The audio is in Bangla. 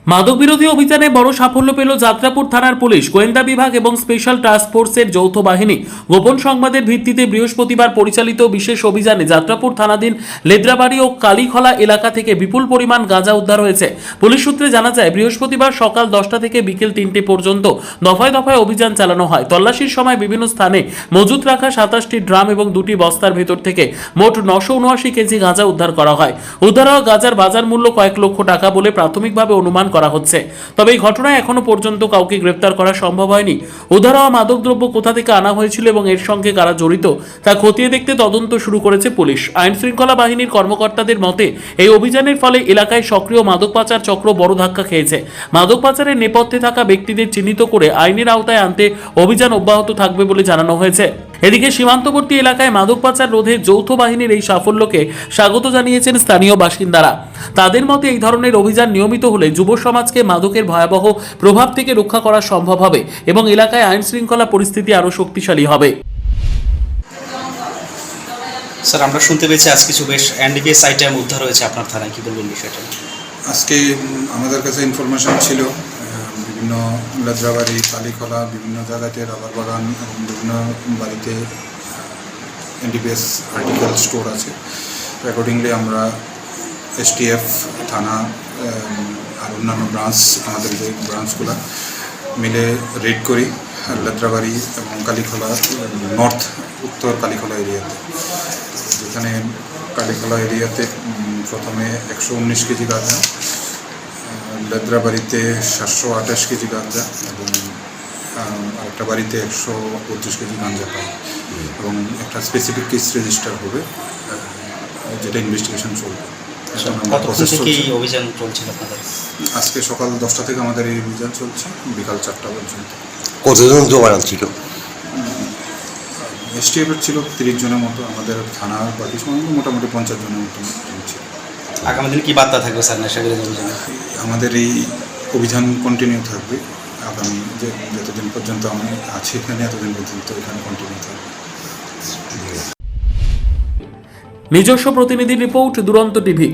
মাদক বিরোধী অভিযানে বড় সাফল্য পেল যাত্রাপুর থানার পুলিশ, গোয়েন্দা বিভাগ এবং স্পেশাল টাস্ক ফোর্সের যৌথ বাহিনী। গোপন সংবাদের ভিত্তিতে বৃহস্পতিবার পরিচালিত বিশেষ অভিযানে যাত্রাপুর থানাধীন লেদ্রাবাড়ি ও কালীখলা এলাকা থেকে বিপুল পরিমাণ গাঁজা উদ্ধার হয়েছে। পুলিশ সূত্রে জানা যায়, বৃহস্পতিবার সকাল 10টা থেকে বিকেল 3টে পর্যন্ত দফায় দফায় অভিযান চালানো হয়। তল্লাশির সময় বিভিন্ন স্থানে মজুত রাখা 27টি ড্রাম এবং 2টি বস্তার ভেতর থেকে মোট 979 কেজি গাঁজা উদ্ধার করা হয়। উদ্ধার হওয়া গাঁজার বাজার মূল্য কয়েক লক্ষ টাকা বলে প্রাথমিকভাবে অনুমান করা হচ্ছে। তবে এই ঘটনায় এখনো পর্যন্ত কাউকে গ্রেফতার করা সম্ভব হয়নি। উদ্ধার হওয়া মাদকদ্রব্য কোথা থেকে আনা হয়েছিল এবং এর সঙ্গে কারা জড়িত তা খতিয়ে দেখতে তদন্ত শুরু করেছে পুলিশ। আইন শৃঙ্খলা বাহিনীর কর্মকর্তাদের মতে, এই অভিযানের ফলে এলাকায় সক্রিয় মাদক পাচার চক্র বড় ধাক্কা খেয়েছে। মাদক পাচারের নেপথ্যে থাকা ব্যক্তিদের চিহ্নিত করে আইনের আওতায় আনতে অভিযান অব্যাহত থাকবে বলে জানানো হয়েছে। এদিকে সীমান্তবর্তী এলাকায় মাদক পাচার রোধে যৌথ বাহিনীর এই সাফল্যকে স্বাগত জানিয়েছেন স্থানীয় বাসিন্দারা। তাদের মতে, এই ধরনের অভিযান নিয়মিত হলে যুব সমাজকে মাদকের ভয়াবহ প্রভাব থেকে রক্ষা করা সম্ভব হবে এবং এলাকায় আইন শৃঙ্খলা পরিস্থিতি আরও শক্তিশালী হবে। স্যার, আমরা শুনতে পেয়েছি আজ কিছু বেশ এনডিপিএস আইটেম উদ্ধার হয়েছে আপনার থানায়, কি বলবেন বিষয়টা? আজকে আমাদের কাছে ইনফরমেশন ছিল বিভিন্ন লেদ্রাবাড়ি, কালীখলা, বিভিন্ন জায়গাতে রাবার বাগান এবং বিভিন্ন বাড়িতে এনডিপিএস আর্টিকেল স্টোর আছে। অ্যাকর্ডিংলি আমরা এসটিএফ থানা আর অন্যান্য ব্রাঞ্চ, আমাদের যে ব্রাঞ্চগুলো মিলে রেড করি লেদ্রাবাড়ি এবং কালীখলা, উত্তর কালীখলা এরিয়াতে। যেখানে কালীখলা এরিয়াতে প্রথমে 119 কেজি গাঁজা, লেদ্রাবাড়িতে 728 কেজি গাঁজা এবং আরেকটা বাড়িতে 125 কেজি গাঁজা পাই এবং একটা স্পেসিফিক কেস রেজিস্টার হবে, যেটা ইনভেস্টিগেশন চলবে। অভিযান চলছিল আপনাদের? আজকে সকাল 10টা থেকে আমাদের এই অভিযান চলছে, বিকাল 4টা পর্যন্ত। কতজন জমা ছিল? এসটিএফের ছিল 30 জনের মতো, আমাদের থানার বাকি সময় মোটামুটি 50 জনের মতো ছিল। আগামী দিনে কি বার্তা থাকবে স্যার নেশা বিরোধী অভিযানে? আমাদের এই অভিযান কন্টিনিউ থাকবে আগামী যতদিন পর্যন্ত আমি আছি এখানে, এতদিন পর্যন্ত এখানে কন্টিনিউ থাকবে। নিজস্ব প্রতিনিধি রিপোর্ট, দুরন্ত টিভি।